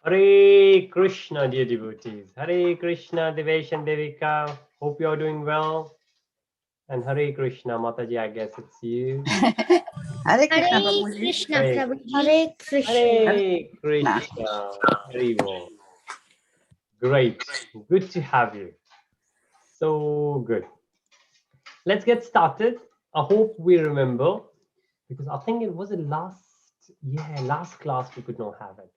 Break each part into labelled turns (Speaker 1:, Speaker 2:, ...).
Speaker 1: Hare Krishna, dear devotees. Hare Krishna, Devesh and Devika. Hope you are doing well. And Hare Krishna, Mataji, I guess it's you.
Speaker 2: Hare Krishna,
Speaker 3: Hare
Speaker 2: Prabhuji.
Speaker 3: Krishna,
Speaker 1: Hare,
Speaker 3: Prabhuji. Hare Krishna.
Speaker 2: Hare
Speaker 1: Hare
Speaker 2: Krishna.
Speaker 1: Krishna. Hare. Great. Good to have you. So good. Let's get started. I hope we remember because I think it was the last class we could not have it.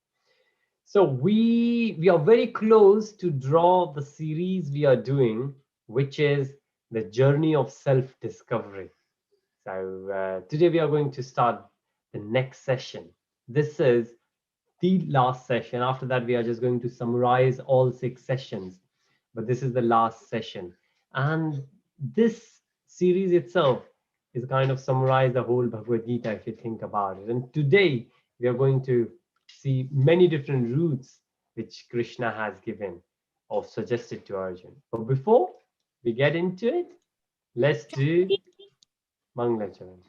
Speaker 1: So we are very close to draw the series we are doing, which is the journey of self-discovery. So today we are going to start the next session. This is the last session. After that, we are just going to summarize all 6 sessions. But this is the last session. And this series itself is kind of summarize the whole Bhagavad Gita if you think about it. And today we are going to see many different routes which Krishna has given or suggested to Arjun. But before we get into it, let's do Mangalacharan.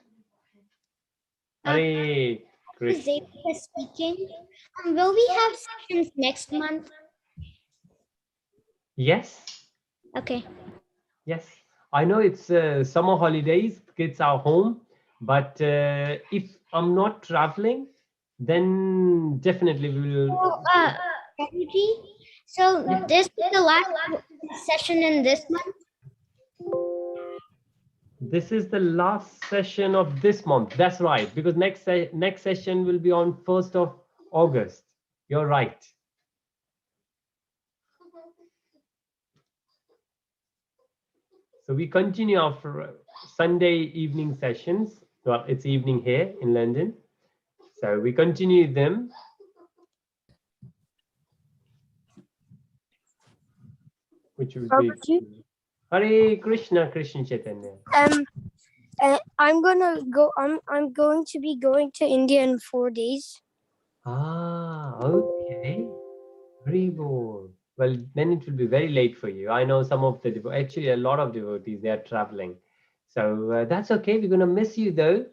Speaker 1: Hare
Speaker 3: Is
Speaker 1: Krishna.
Speaker 3: Devika speaking? Will we have sessions next month?
Speaker 1: Yes,
Speaker 3: Okay.
Speaker 1: yes. I know it's summer holidays, kids are home, but if I'm not traveling, then definitely we will.
Speaker 3: So, Prabhuji, so
Speaker 1: Yeah,
Speaker 3: this is the last session in this month?
Speaker 1: this is the last session of this month. That's right, because next session will be on 1st of August. You're right. So we continue our Sunday evening sessions. Well, it's evening here in London. So we continue them. Which would be
Speaker 4: Prabhuji,
Speaker 1: Hare Krishna, Krishna Chaitanya.
Speaker 4: I'm gonna go. I'm going to be going to India in 4 days.
Speaker 1: Ah, okay. Very good. Well, then it will be very late for you. I know some of the actually a lot of devotees they are traveling, so that's okay. We're gonna miss you though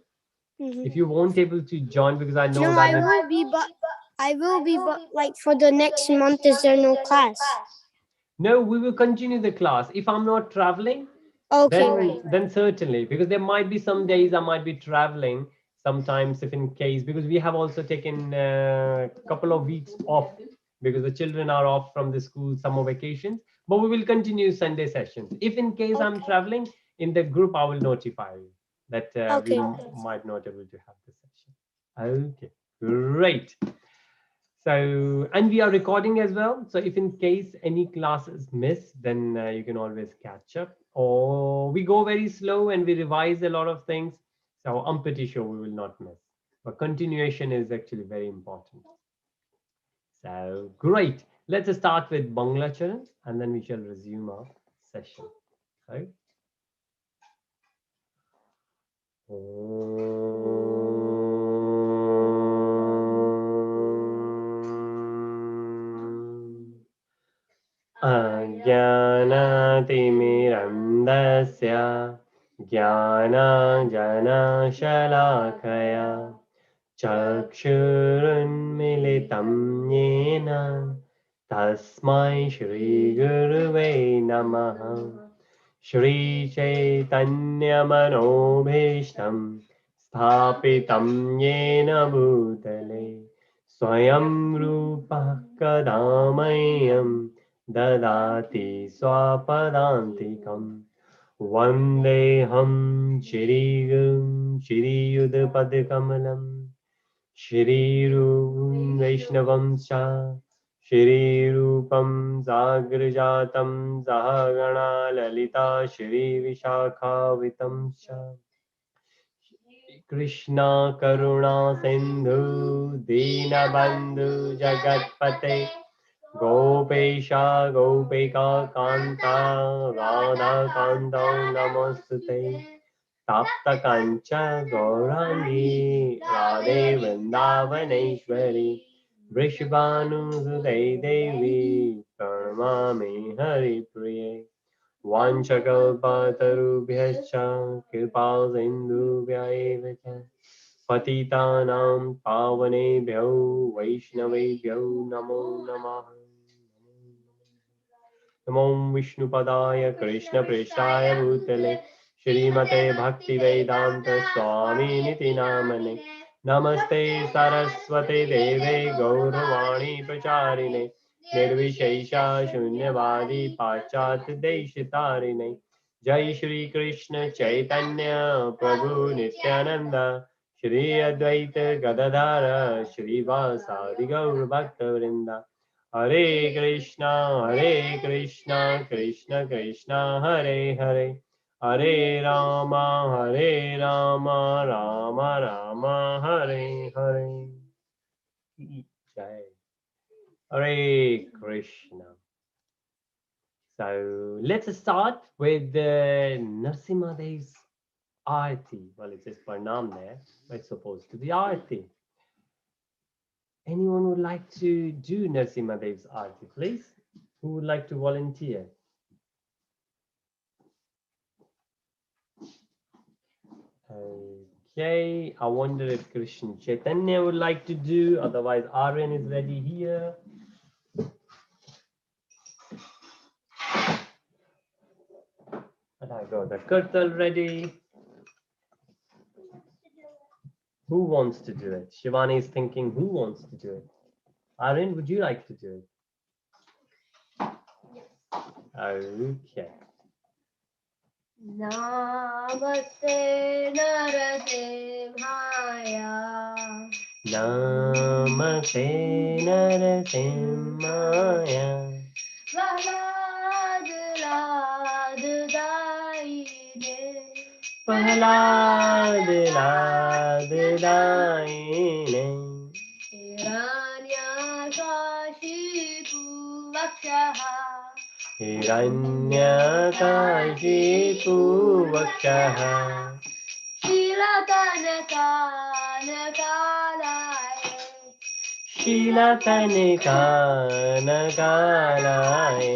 Speaker 4: Mhm.
Speaker 1: if you won't able to join because I know
Speaker 4: No,
Speaker 1: that.
Speaker 4: I will be, but like for the next month, is there no class?
Speaker 1: No, we will continue the class. If I'm not traveling,
Speaker 4: Okay.
Speaker 1: then certainly because there might be some days I might be traveling. Sometimes, if in case because we have also taken a couple of weeks off because the children are off from the school summer vacations. But we will continue Sunday sessions. If in case I'm traveling in the group, I will notify you that we
Speaker 4: Okay.
Speaker 1: might not able to have the session. Okay, great. So, and we are recording as well. So if in case any classes miss, then you can always catch up. Or we go very slow and we revise a lot of things. So I'm pretty sure we will not miss. But continuation is actually very important. So great. Let's start with Bangla Charan and then we shall resume our session. Right? अज्ञानातिमिरन्दस्य ज्ञानाञ्जनशलाकया चक्षुरुन्मिलितं येन तस्मै श्रीगुरुवे नमः श्रीचैतन्यमनोभीष्टं स्थापितं येन भूतले स्वयं रूपः कदा मह्यं ददाति स्वापदान्तिकम् वन्देऽहं श्रीगुरुं श्रीयुतपदकमलं श्रीरूपं वैष्णवं च श्रीरूपं साग्रजातं सहगणा ललिता श्रीविशाखावितं च कृष्णा करुणा सिन्धु दीनबन्धु जगत्पते गोपेशा गोपिका कान्ता राधाकान्तौ नमोऽस्तुते ताप्तकाञ्च गौराङ्गी राधे वृन्दावनेश्वरी वृषभानुसुते देवी प्रणमामि हरिप्रिये वाञ्छकल्पतरुभ्यश्च कृपा सिन्धुभ्य एव च पतितानां पावनेभ्यो वैष्णवेभ्यो नमो नमः। नमो विष्णुपदाय कृष्णप्रेष्ठाय भूतले श्रीमते भक्तिवेदांत स्वामिनिति नामने। नमस्ते सरस्वते देवे गौरवाणी प्रचारिणे निर्विशेषा शून्यवादी पाश्चात्य देशतारिणे। जय श्री कृष्ण चैतन्य प्रभु नित्यानंद श्री अद्वैत गदाधर श्रीवासादि गौर भक्तवृंदा। हरे कृष्णा कृष्ण कृष्णा हरे हरे हरे राम राम राम हरे हरे। जय Hare Krishna. So let's start with the Narasimha Dev's Aarti. Well, it says Pranam there, but it's supposed to be Aarti. Anyone would like to do Narasimha Dev's Aarti, please? Who would like to volunteer? Okay, I wonder if Krishna Chaitanya would like to do, otherwise Aryan is ready here. And I got the Kirtal ready. Who wants to do it? Shivani is thinking, who wants to do it? Aryan, would you like to do it? Okay.
Speaker 5: Namaste Narasimhaya.
Speaker 1: Namaste Narasimhaya.
Speaker 5: Prahlad Lad
Speaker 1: Prahlad
Speaker 5: Hiranyakashipu Vakshaha.
Speaker 1: Hiranyakashipu Vakshaha.
Speaker 5: Shilakanakalaye.
Speaker 1: Shilakanakalaye.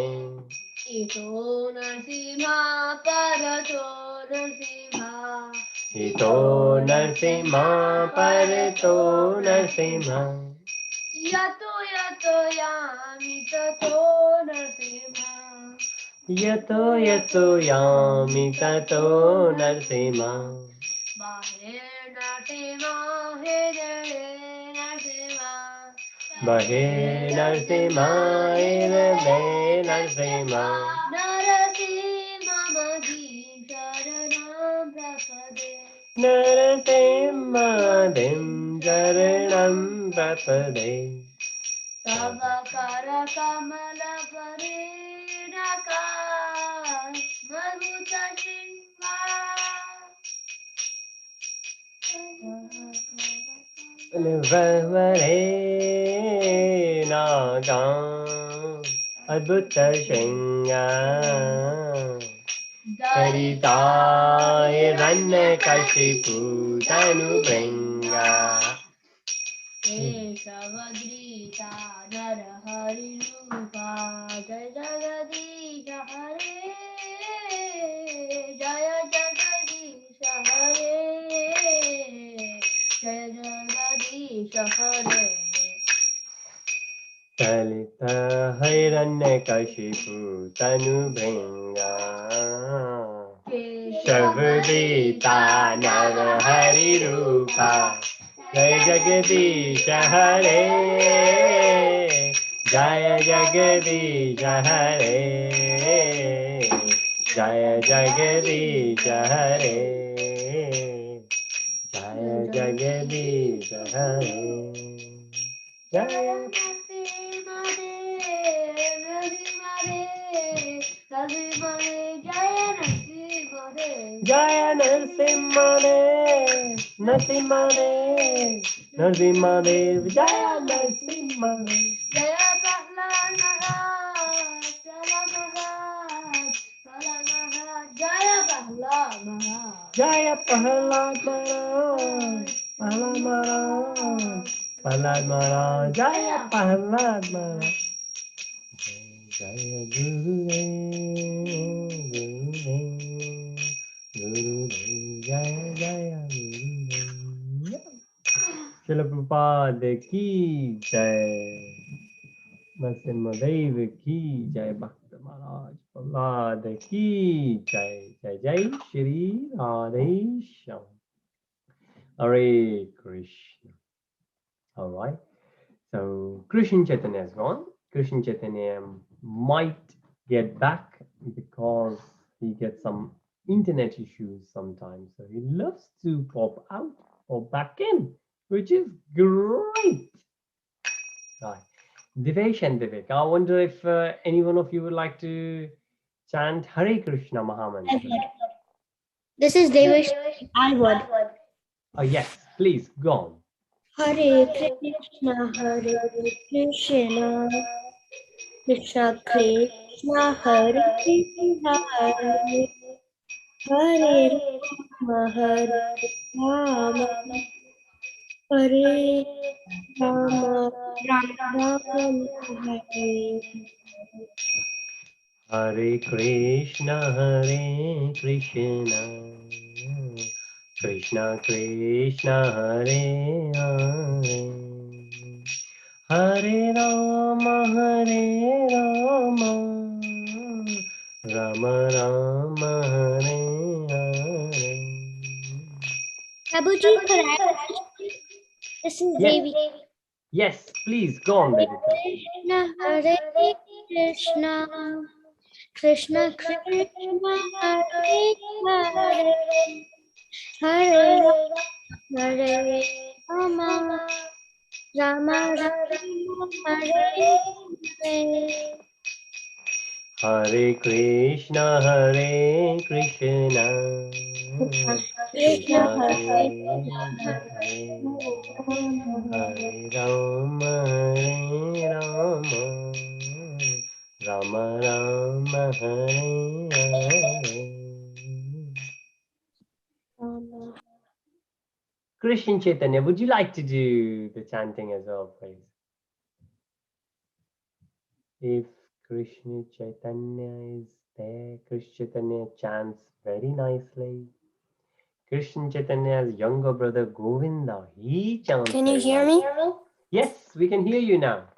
Speaker 5: Ito Narasimha Parato Narasimha.
Speaker 1: Ito Narasimha Parato Narasimha.
Speaker 5: Yato Yato Yami Tato Narasimha.
Speaker 1: Yato Yato Yami Tato Narasimha.
Speaker 5: Bahe Narasimha Hare Narasimha.
Speaker 1: Bahe Narasimha Hare Narasimha.
Speaker 5: Narasimha Madhi Sharanam Prasade.
Speaker 1: Narasimha Dim Charanam Prapade.
Speaker 5: Tava Kara Kamala Parinaka Madhuta Shingha.
Speaker 1: Nivavare Nagam Adbhuta Shinga Karitaya Ranyakashipu Tanu Bringa.
Speaker 5: Keshavadrita Narahari Rupa Jaya Jagadisha Hare. Jaya Jagadisha Hare. Jaya Jagadisha Hare.
Speaker 1: Kalita Hiranyakashipu Tanu Bringa. Shavadita Narahari Rupa Jaya Jagadisha Hare. Jaya Jagadisha Hare. Jaya Jagadisha Hare. Jaya Jagadisha Hare. Jaya Jaya Narasimha Dev, Narasimha Dev, Narasimha Dev, Jaya Narasimha Dev.
Speaker 5: Jaya Prahlad Maharaj, Prahlad Maharaj, Prahlad Maharaj, Jaya Prahlad Maharaj.
Speaker 1: Jaya Prahlad Maharaj, Prahlad Maharaj, Prahlad Maharaj, Jaya Prahlad Maharaj. Jaya Gurudev, Gurudev, Gurudev, Jaya Jaya Gurudev. Srila Prabhupada ki jai. Narasimhadev ki jai. Bhakta Maharaj Prahlad ki jai. Jai Jai Shri Radhe Shyam. Hare Krishna. All right. So Krishna Chaitanya has gone. Krishna Chaitanya might get back because he gets some internet issues sometimes. So he loves to pop out or back in, which is great. Right. Divesh and Divik, I wonder if any one of you would like to chant Hare Krishna Mahamantra.
Speaker 3: This is Devish.
Speaker 5: I would.
Speaker 1: Oh, yes, please go on.
Speaker 3: Hare Krishna, Hare Krishna, Krishna Krishna, Hare Hare, Hare Rama, Hare Rama, Hare Rama, Rama Rama, Hare.
Speaker 1: Hare Krishna, Hare Krishna, Krishna Krishna, Hare Hare, Hare Rama, Rama Rama, Hare Hare.
Speaker 3: Prabhuji, correct. This is
Speaker 1: Yes.
Speaker 3: Devi.
Speaker 1: Yes, please go on, Devika.
Speaker 3: Krishna, Hare Krishna, Krishna Krishna, Hare Hare, Hare Hare Rama, Rama Rama, Hare Hare.
Speaker 1: Hare Krishna, Hare Krishna,
Speaker 3: Krishna
Speaker 1: Krishna
Speaker 3: Hare
Speaker 1: Krishna,
Speaker 3: Rama,
Speaker 1: Hare Rama, Rama Rama, Hare Hare.
Speaker 3: Rama.
Speaker 1: Krishna Chaitanya, would you like to do the chanting as well, please? If Krishna Chaitanya is there, Krishna Chaitanya chants very nicely. Krishna Chaitanya's younger brother Govinda, he chants.
Speaker 4: Can you
Speaker 1: very
Speaker 4: hear
Speaker 1: nicely.
Speaker 4: me?
Speaker 1: Yes, we can hear you now.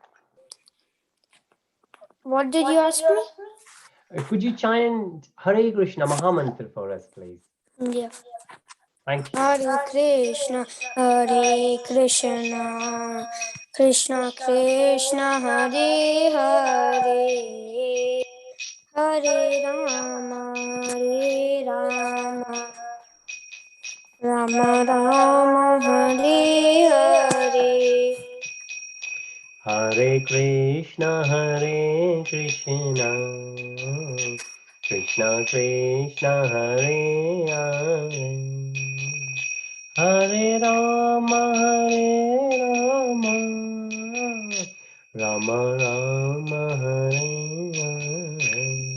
Speaker 4: What did you ask me?
Speaker 1: Could you chant Hare Krishna Mahamantra for us, please?
Speaker 4: Yeah.
Speaker 1: Thank you.
Speaker 4: Hare Krishna, Hare Krishna, Krishna Krishna, Hare Hare, Hare Rama, Rama Rama, Hare Hare.
Speaker 1: Hare Krishna, Hare Krishna, Krishna Krishna, Hare Hare, Hare Rama, Rama Rama, Hare Hare.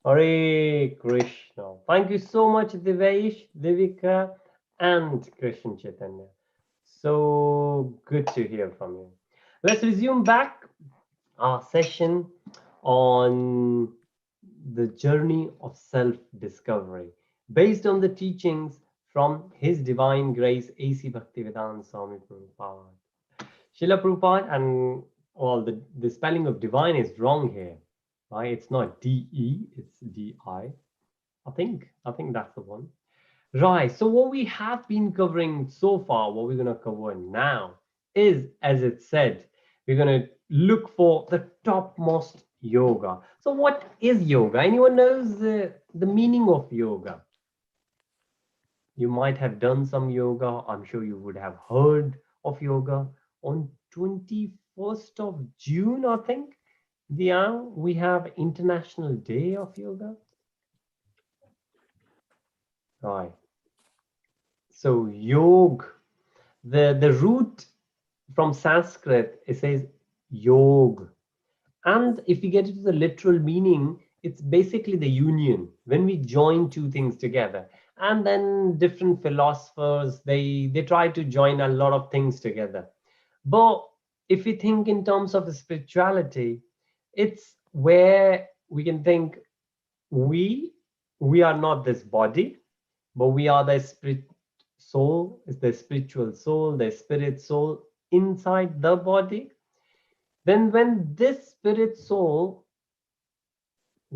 Speaker 1: Hare Krishna. Thank you so much, Divesh, Devika, and Krishna Chaitanya. So good to hear from you. Let's resume back our session on the journey of self-discovery based on the teachings from His Divine Grace A.C. Bhaktivedanta Swami Prabhupada. Srila Prabhupada, and well, the spelling of divine is wrong here. Right? It's not D-E, it's D-I. I think that's the one. Right. So what we have been covering so far, what we're going to cover now is, as it said, we're going to look for the topmost yoga. So what is yoga? Anyone knows the meaning of yoga? You might have done some yoga. I'm sure you would have heard of yoga. On 21st of June, I think, we have International Day of Yoga. Right. So yog, the root from Sanskrit, it says yog. And if we get into the literal meaning, it's basically the union, when we join two things together. And then different philosophers, they try to join a lot of things together. But if we think in terms of spirituality, it's where we can think we are not this body, but we are the soul, is the spiritual soul, the spirit soul inside the body, then when this spirit soul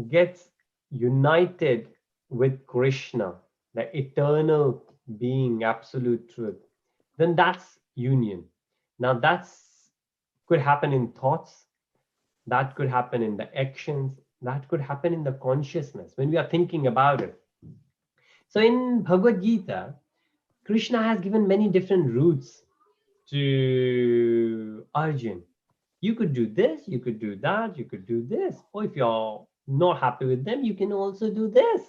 Speaker 1: gets united with Krishna, the eternal being, absolute truth, then that's union. Now that's could happen in thoughts, that could happen in the actions, that could happen in the consciousness when we are thinking about it. So in Bhagavad Gita, Krishna has given many different routes to Arjun. You could do this, you could do that, you could do this. Or if you're not happy with them, you can also do this.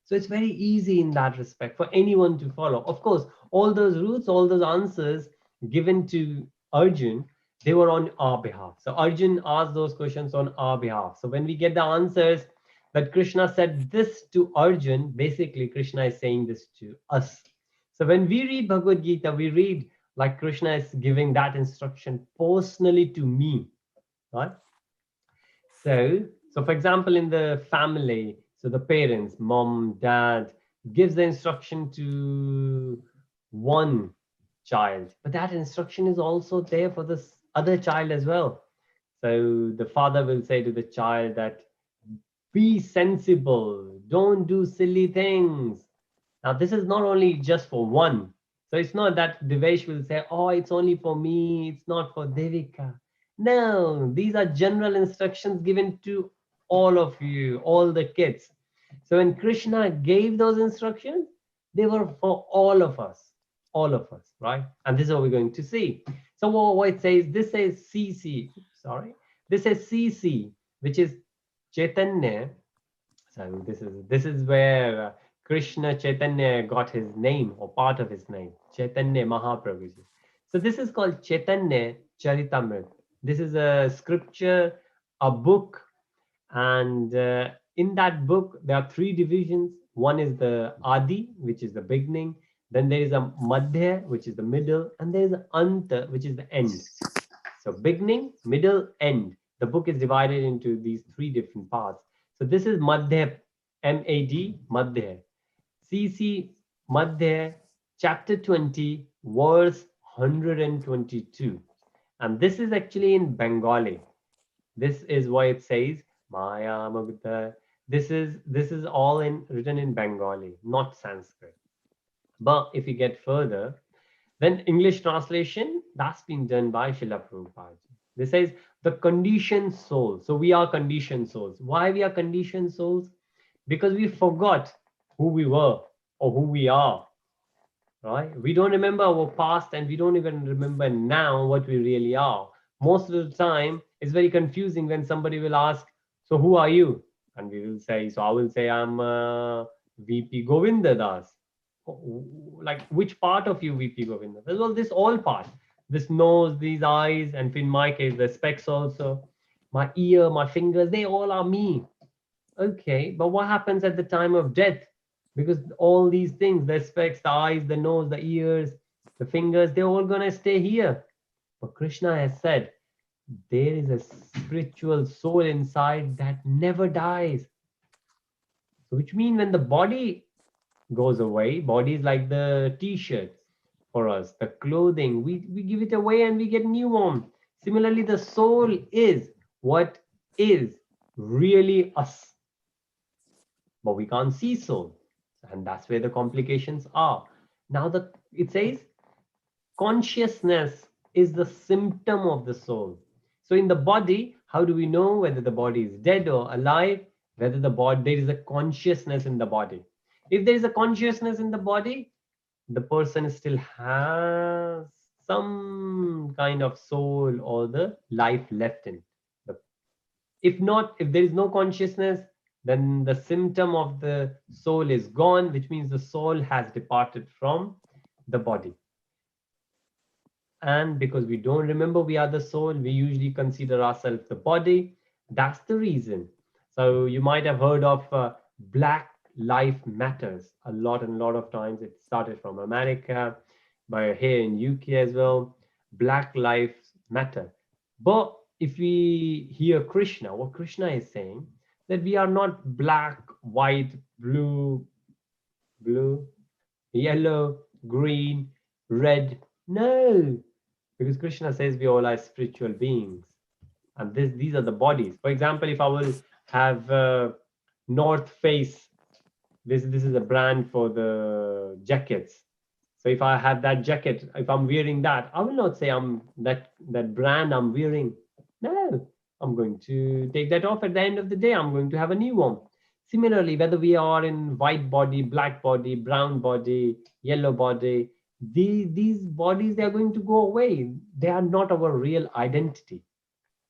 Speaker 1: So it's very easy in that respect for anyone to follow. Of course, all those routes, all those answers given to Arjun, they were on our behalf. So Arjun asked those questions on our behalf. So when we get the answers that Krishna said this to Arjun, basically Krishna is saying this to us. So when we read Bhagavad Gita, we read like Krishna is giving that instruction personally to me, right? So for example, in the family, so the parents, mom, dad, gives the instruction to one child, but that instruction is also there for this other child as well. So the father will say to the child that be sensible, don't do silly things. Now this is not only just for one. So it's not that Devesh will say, oh, it's only for me, it's not for Devika. No, these are general instructions given to all of you, all the kids. So when Krishna gave those instructions, they were for all of us, right? And this is what we're going to see. So what it says, this says CC, sorry, this says CC, which is Chaitanya. So this is where Krishna Chaitanya got his name or part of his name, Chaitanya Mahaprabhu. So this is called Chaitanya Charitamrita. This is a scripture, a book, and in that book there are three divisions. One is the Adi, which is the beginning. Then there is a Madhya, which is the middle, and there is an Anta, which is the end. So beginning, middle, end. The book is divided into these three different parts. So this is Madhya, M-A-D, Madhya. CC Madhya, chapter 20, verse 122. And this is actually in Bengali. This is why it says Maya Magda. This is all written in Bengali, not Sanskrit. But if you get further, then English translation, that's been done by Srila Prabhupada. This says the conditioned soul. So we are conditioned souls. Why we are conditioned souls? Because we forgot who we were or who we are, right? We don't remember our past and we don't even remember now what we really are. Most of the time, it's very confusing when somebody will ask, so who are you? And we will say, so I will say, I'm VP Govinda Das. Like, which part of you, VP Govinda? Well, this all part. This nose, these eyes, and in my case, the specs also. My ear, my fingers, they all are me. Okay, but what happens at the time of death? Because all these things, the specs, the eyes, the nose, the ears, the fingers, they're all going to stay here. But Krishna has said, there is a spiritual soul inside that never dies. So which means when the body goes away, body is like the t-shirt for us, the clothing, we give it away and we get new one. Similarly, the soul is what is really us. But we can't see soul. And that's where the complications are. Now it says consciousness is the symptom of the soul. So in the body, how do we know whether the body is dead or alive? Whether there is a consciousness in the body. If there is a consciousness in the body, the person still has some kind of soul or the life left in. If not, if there is no consciousness, then the symptom of the soul is gone, which means the soul has departed from the body. And because we don't remember we are the soul, we usually consider ourselves the body. That's the reason. So you might have heard of Black Lives Matters a lot of times. It started from America, but here in UK as well. Black Lives Matter. But if we hear Krishna, what Krishna is saying, that we are not black, white, blue, yellow, green, red. No, because Krishna says we all are spiritual beings, and these are the bodies. For example, if I will have North Face, this is a brand for the jackets. So if I have that jacket, if I'm wearing that, I will not say I'm that brand I'm wearing. No, I'm going to take that off at the end of the day. I'm going to have a new one. Similarly, whether we are in white body, black body, brown body, yellow body, these bodies, they are going to go away. They are not our real identity.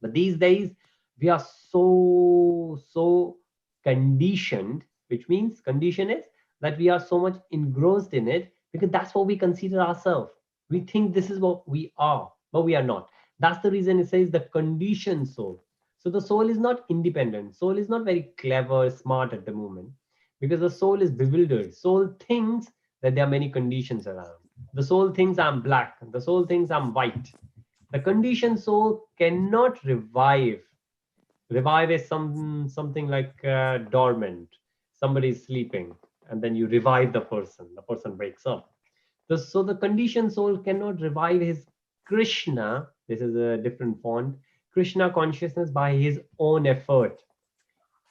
Speaker 1: But these days, we are so conditioned, which means condition is that we are so much engrossed in it because that's what we consider ourselves. We think this is what we are, but we are not. That's the reason it says the conditioned soul. So the soul is not independent. Soul is not very clever, smart at the moment because the soul is bewildered. Soul thinks that there are many conditions around. The soul thinks I'm black. The soul thinks I'm white. The conditioned soul cannot revive. Revive is something like dormant. Somebody is sleeping, and then you revive the person. The person wakes up. So the conditioned soul cannot revive his Krishna. This is a different font. Krishna consciousness by his own effort,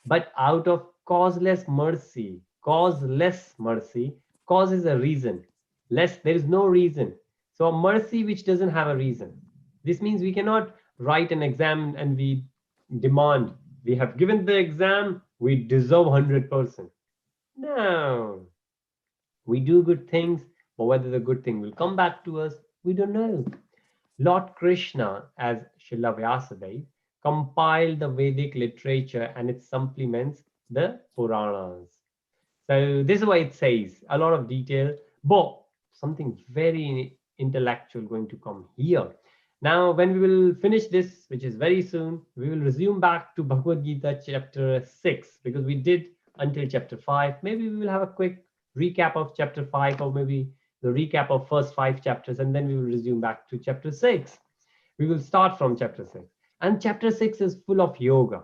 Speaker 1: but out of causeless mercy. Causeless mercy. Cause is a reason. Less, there is no reason. So a mercy which doesn't have a reason. This means we cannot write an exam and we demand, we have given the exam, we deserve 100%. No. We do good things, but whether the good thing will come back to us, we don't know. Lord Krishna, as Srila Vyasadeva, compiled the Vedic literature and it supplements the Puranas. So this is why it says a lot of detail, but something very intellectual going to come here. Now, when we will finish this, which is very soon, we will resume back to Bhagavad Gita chapter 6, because we did until chapter 5. Maybe we will have a quick recap of chapter 5, or maybe the recap of first 5 chapters, and then we will resume back to chapter 6. We will start from chapter 6. And chapter 6 is full of yoga.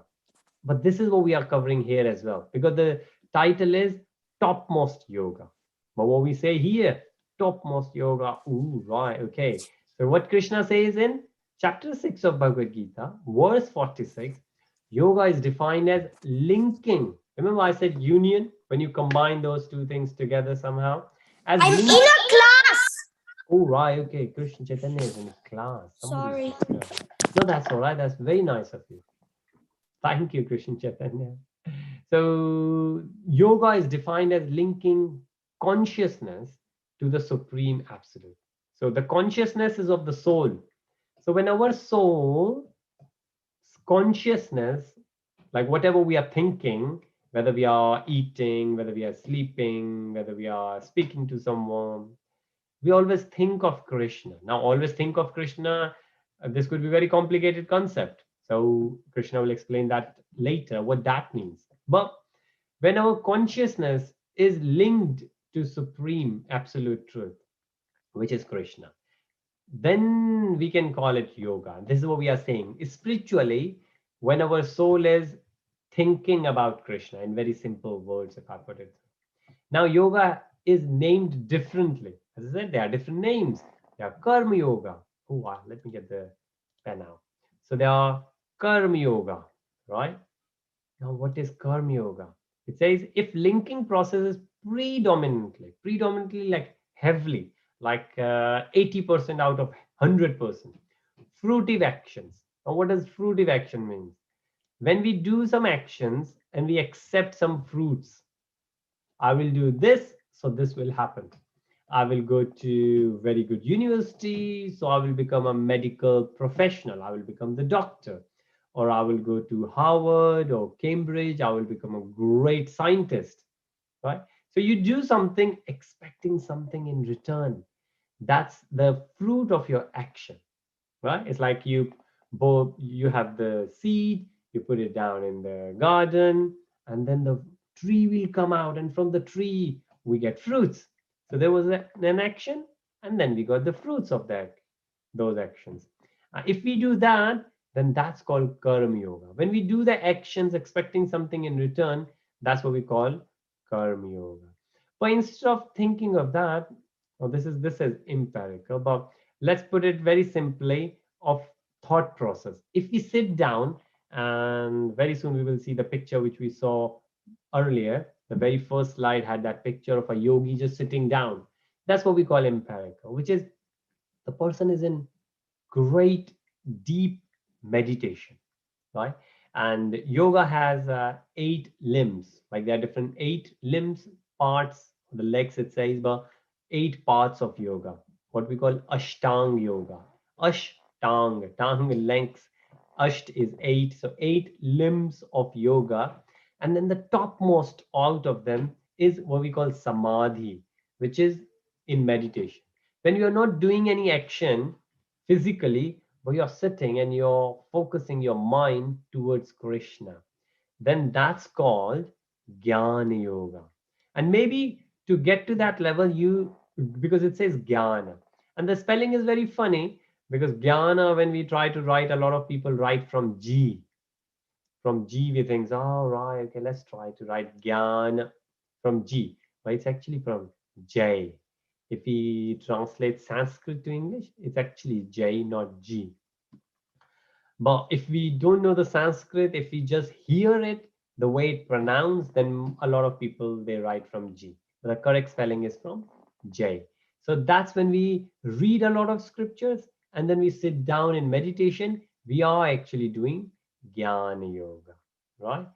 Speaker 1: But this is what we are covering here as well, because the title is Topmost Yoga. But what we say here, Topmost Yoga, ooh, right, okay. So what Krishna says in chapter 6 of Bhagavad Gita, verse 46, yoga is defined as linking. Remember I said union, when you combine those two things together somehow. As
Speaker 4: I'm in
Speaker 1: linking.
Speaker 4: a class.
Speaker 1: Oh, right, okay. Krishna Chaitanya is in class.
Speaker 4: Sorry.
Speaker 1: No, that's all right. That's very nice of you. Thank you, Krishna Chaitanya. So yoga is defined as linking consciousness to the Supreme Absolute. So the consciousness is of the soul. So when our soul, consciousness, like whatever we are thinking, whether we are eating, whether we are sleeping, whether we are speaking to someone, we always think of Krishna. Now, always think of Krishna, this could be a very complicated concept. So Krishna will explain that later, what that means. But when our consciousness is linked to Supreme Absolute Truth, which is Krishna, then we can call it yoga. This is what we are saying. Spiritually, when our soul is thinking about Krishna, in very simple words, if I put it. Now, yoga is named differently. As I said, there are different names. There are Karma Yoga. Oh, wow, let me get the pen out. So there are Karma Yoga, right? Now, what is Karma Yoga? It says if linking processes predominantly like heavily, like 80% out of 100%, fruitive actions. Now, what does fruitive action mean? When we do some actions and we accept some fruits, I will do this, so this will happen. I will go to very good university, so I will become a medical professional. I will become the doctor. Or I will go to Harvard or Cambridge. I will become a great scientist, right? So you do something expecting something in return. That's the fruit of your action, right? It's like you have the seed, you put it down in the garden, and then the tree will come out, and from the tree we get fruits. So there was an action, and then we got the fruits of those actions. If we do that, then that's called Karma Yoga. When we do the actions expecting something in return, that's what we call Karma Yoga. But instead of thinking of that, Now this is empirical, but let's put it very simply of thought process. If we sit down, and very soon we will see the picture which we saw earlier, the very first slide had that picture of a yogi just sitting down. That's what we call empirical, which is the person is in great deep meditation, right? And yoga has 8 limbs, like there are different 8 limbs, parts, the legs it says, but 8 parts of yoga, what we call Ashtang yoga. Ashtang, tang length, Asht is 8, so 8 limbs of yoga. And then the topmost out of them is what we call Samadhi, which is in meditation. When you are not doing any action physically, but you're sitting and you're focusing your mind towards Krishna, then that's called Jnana Yoga. And maybe to get to that level, because it says Jnana, and the spelling is very funny because Jnana, when we try to write, a lot of people write from G. From G, we think, oh, right, okay, let's try to write Jnana from G, but it's actually from J. If we translate Sanskrit to English, it's actually J, not G. But if we don't know the Sanskrit, if we just hear it, the way it pronounced, then a lot of people, they write from G. But the correct spelling is from J. So that's when we read a lot of scriptures and then we sit down in meditation, we are actually doing Jnana Yoga, right?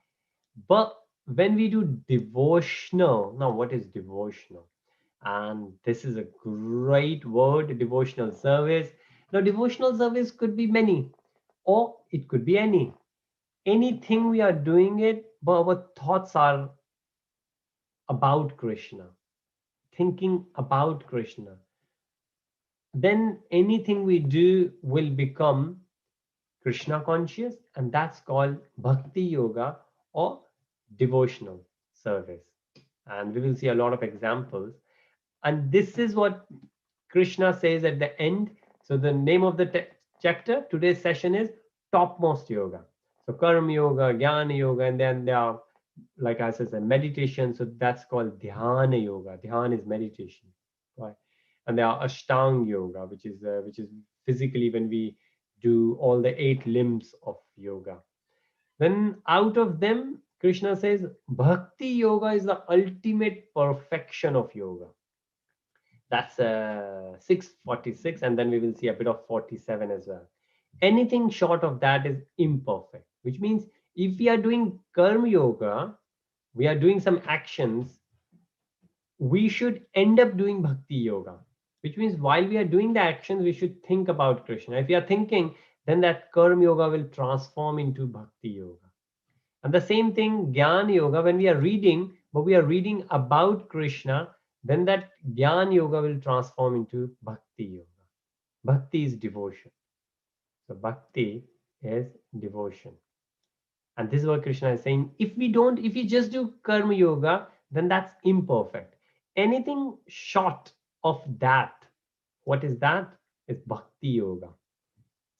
Speaker 1: But when we do devotional, now what is devotional? And this is a great word, devotional service. Now, devotional service could be many, or it could be anything we are doing it, but our thoughts are about Krishna, thinking about Krishna. Then anything we do will become Krishna conscious, and that's called Bhakti Yoga or devotional service. And we will see a lot of examples. And this is what Krishna says at the end. So the name of the chapter, today's session is Topmost Yoga. So Karma Yoga, Jnana Yoga, and then there are, like I said, meditation. So that's called Dhyana Yoga. Dhyana is meditation, right? And there are Ashtanga Yoga, which is physically when we do all the 8 limbs of yoga. Then out of them, Krishna says Bhakti Yoga is the ultimate perfection of yoga. That's 646, and then we will see a bit of 47 as well. Anything short of that is imperfect, which means if we are doing Karma Yoga, we are doing some actions, we should end up doing Bhakti Yoga, which means while we are doing the actions, we should think about Krishna. If we are thinking, then that Karma Yoga will transform into Bhakti Yoga. And the same thing, Jnana Yoga, when we are reading, but we are reading about Krishna, then that Jnana Yoga will transform into Bhakti Yoga. Bhakti is devotion. So Bhakti is devotion. And this is what Krishna is saying. If we just do Karma Yoga, then that's imperfect. Anything short of that, what is that? It's Bhakti Yoga.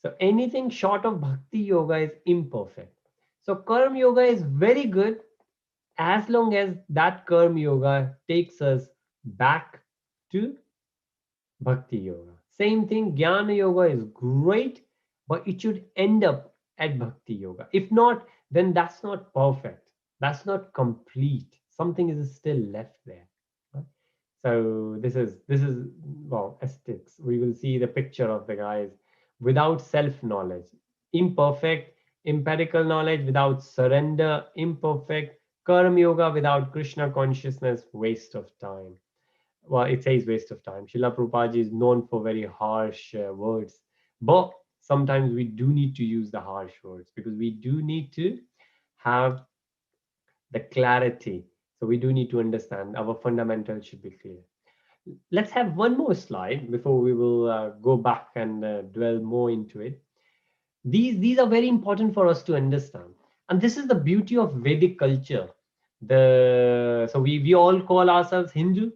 Speaker 1: So anything short of Bhakti Yoga is imperfect. So Karma Yoga is very good as long as that Karma Yoga takes us back to Bhakti Yoga. Same thing, Jnana Yoga is great, but it should end up at Bhakti Yoga. If not, then that's not perfect. That's not complete. Something is still left there. Right? So this is well, aesthetics. We will see the picture of the guys without self-knowledge, imperfect, empirical knowledge without surrender, imperfect, Karma Yoga without Krishna consciousness, waste of time. Well, it says waste of time. Srila Prabhupada is known for very harsh words, but sometimes we do need to use the harsh words because we do need to have the clarity. So we do need to understand our fundamentals should be clear. Let's have one more slide before we will go back and dwell more into it. These are very important for us to understand. And this is the beauty of Vedic culture. So we all call ourselves Hindu.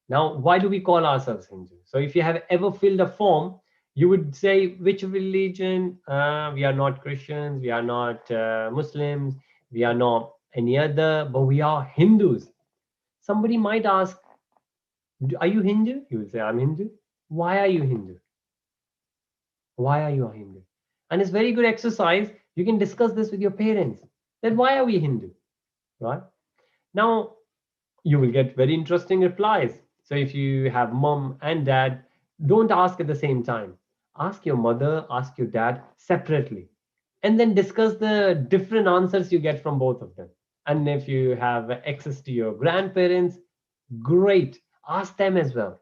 Speaker 1: Now, why do we call ourselves Hindu? So if you have ever filled a form, you would say, which religion? We are not Christians, we are not Muslims, we are not any other, but we are Hindus. Somebody might ask, Are you Hindu? You will say, I'm Hindu. Why are you Hindu? Why are you a Hindu? And it's very good exercise. You can discuss this with your parents. Then why are we Hindu? Right? Now, you will get very interesting replies. So if you have mom and dad, don't ask at the same time. Ask your mother, ask your dad separately, and then discuss the different answers you get from both of them. And if you have access to your grandparents, great. Ask them as well.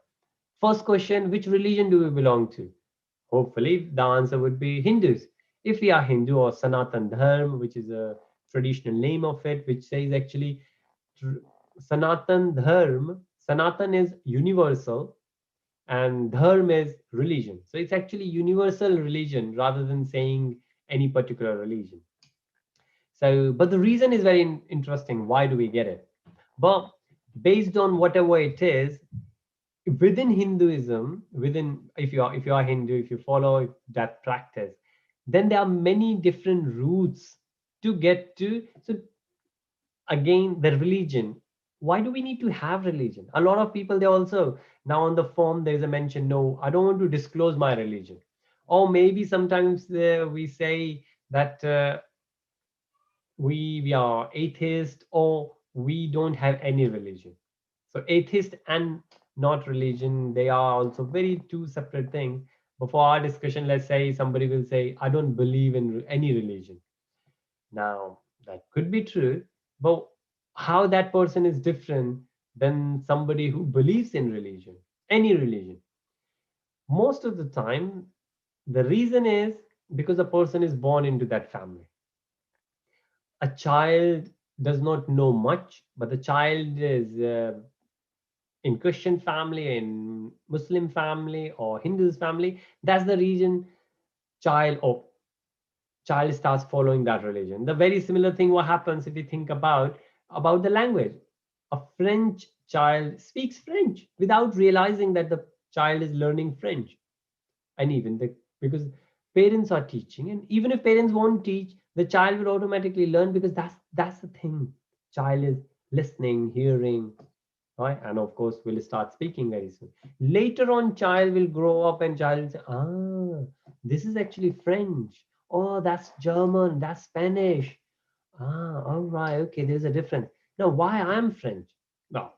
Speaker 1: First question, which religion do we belong to? Hopefully, the answer would be Hindus. If we are Hindu or Sanatan Dharma, which is a traditional name of it, which says actually Sanatan Dharma, Sanatan is universal and Dharma is religion. So it's actually universal religion rather than saying any particular religion. So, but the reason is very interesting. Why do we get it? But based on whatever it is, within Hinduism, within if you are Hindu, if you follow that practice, then there are many different routes to get to. So again, the religion. Why do we need to have religion? A lot of people, they also now on the form there's a mention. No, I don't want to disclose my religion. Or maybe sometimes we say that we are atheist or we don't have any religion. So atheist and not religion, they are also very two separate things. But for our discussion, let's say somebody will say, I don't believe in any religion. Now, that could be true, but how that person is different than somebody who believes in religion, any religion. Most of the time, the reason is because a person is born into that family. A child does not know much, but the child is in Christian family, in Muslim family, or Hindu's family. That's the reason child starts following that religion. The very similar thing what happens if you think about the language. A French child speaks French without realizing that the child is learning French. And even because parents are teaching, and even if parents won't teach, the child will automatically learn because that's the thing. Child is listening, hearing, right? And of course will start speaking very soon. Later on, child will grow up and child will say, this is actually French. Oh, that's German, that's Spanish. All right, okay, there's a difference. Now, why I'm French? Well,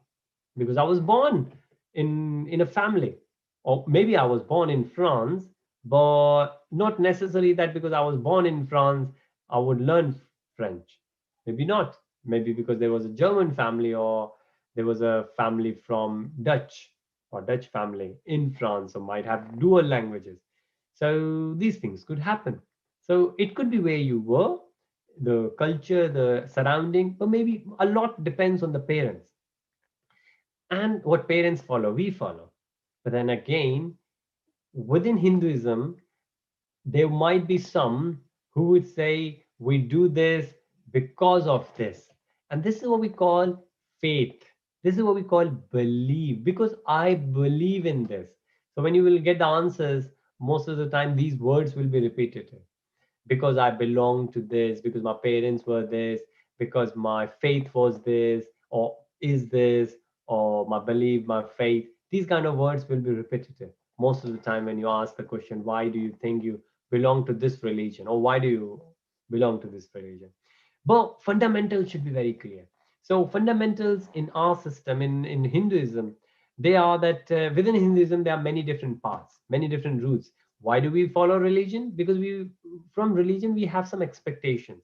Speaker 1: because I was born in a family, or maybe I was born in France, but not necessarily that because I was born in France, I would learn French. Maybe not. Maybe because there was a German family or there was a family from Dutch or Dutch family in France, or might have dual languages. So these things could happen. So it could be where you were, the culture, the surrounding, but maybe a lot depends on the parents. And what parents follow, we follow. But then again, within Hinduism, there might be some who would say, we do this because of this. And this is what we call faith. This is what we call belief, because I believe in this. So when you will get the answers, most of the time, these words will be repetitive. Because I belong to this, because my parents were this, because my faith was this, or is this, or my belief, my faith. These kind of words will be repetitive. Most of the time when you ask the question, why do you think you belong to this religion? Or why do you belong to this religion? But fundamentals should be very clear. So fundamentals in our system, in Hinduism, they are that within Hinduism, there are many different paths, many different routes. Why do we follow religion? Because from religion, we have some expectations.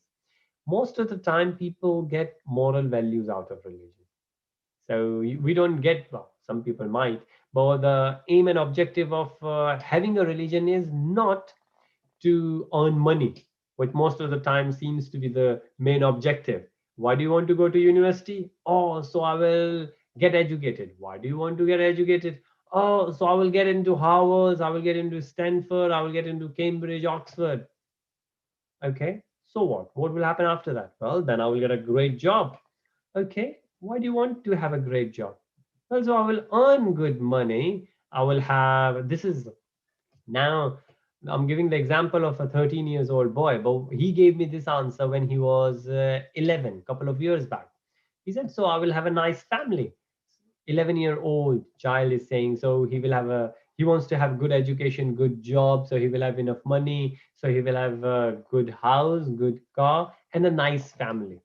Speaker 1: Most of the time, people get moral values out of religion. So we don't get, well, some people might, but the aim and objective of having a religion is not to earn money, which most of the time seems to be the main objective. Why do you want to go to university? Oh, so I will get educated. Why do you want to get educated? Oh, so I will get into Harvard, I will get into Stanford, I will get into Cambridge, Oxford. Okay, so what? What will happen after that? Well, then I will get a great job. Okay, why do you want to have a great job? Well, so I will earn good money. I will have, this is now, I'm giving the example of a 13 years old boy, but he gave me this answer when he was 11, a couple of years back. He said, so I will have a nice family. 11-year-old child is saying, so he wants to have good education, good job, so he will have enough money, so he will have a good house, good car, and a nice family.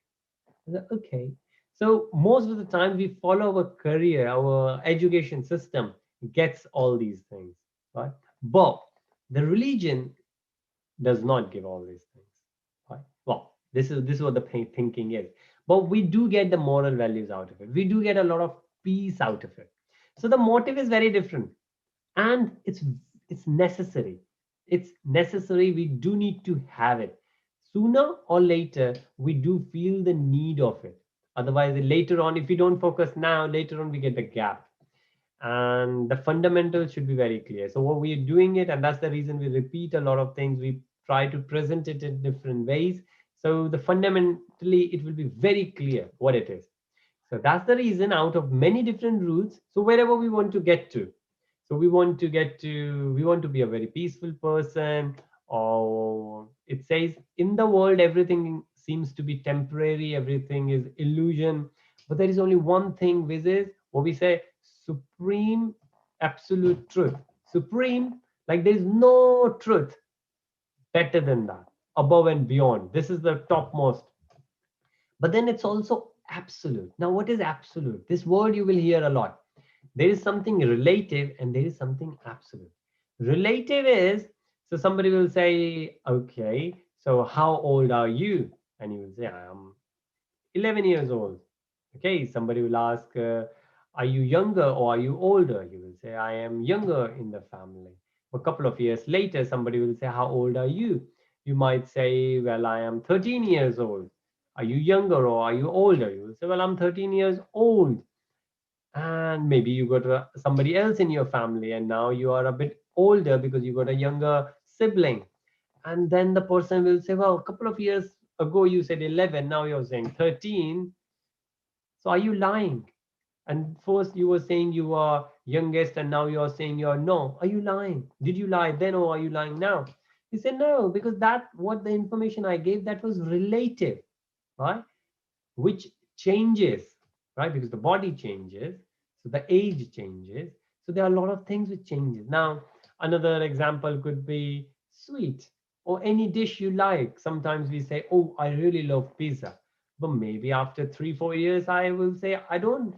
Speaker 1: Okay. So most of the time we follow our career, our education system gets all these things, right? But the religion does not give all these things, right? Well, this is what the thinking is. But we do get the moral values out of it. We do get a lot of peace out of it. So the motive is very different, and it's necessary. It's necessary. We do need to have it. Sooner or later, we do feel the need of it. Otherwise, later on, if we don't focus now, later on we get the gap. And the fundamentals should be very clear. So what we are doing it, and that's the reason we repeat a lot of things. We try to present it in different ways. So the fundamentally, it will be very clear what it is. So that's the reason out of many different routes. So wherever we want to get to, so we want to be a very peaceful person, or it says in the world, everything seems to be temporary, everything is illusion. But there is only one thing, which is what we say, supreme absolute truth. Supreme, like there is no truth better than that, above and beyond. This is the topmost. But then it's also absolute. Now, what is absolute? This word you will hear a lot. There is something relative and there is something absolute. Relative is, so somebody will say, okay, so how old are you? And you will say, I am 11 years old. Okay, somebody will ask, are you younger or are you older? You will say, I am younger in the family. A couple of years later, somebody will say, how old are you? You might say, well, I am 13 years old. Are you younger or are you older? You will say, well, I'm 13 years old. And maybe you got somebody else in your family, and now you are a bit older because you got a younger sibling. And then the person will say, well, a couple of years ago you said 11, now you're saying 13. So are you lying? And first you were saying you are youngest, and now you're saying you're no. Are you lying? Did you lie then, or are you lying now? He said no, because that what the information I gave, that was relative, right? Which changes, right? Because the body changes, so the age changes. So there are a lot of things which changes. Now, another example could be sweet or any dish you like. Sometimes we say, oh, I really love pizza. But maybe after 3-4 years, I will say, I don't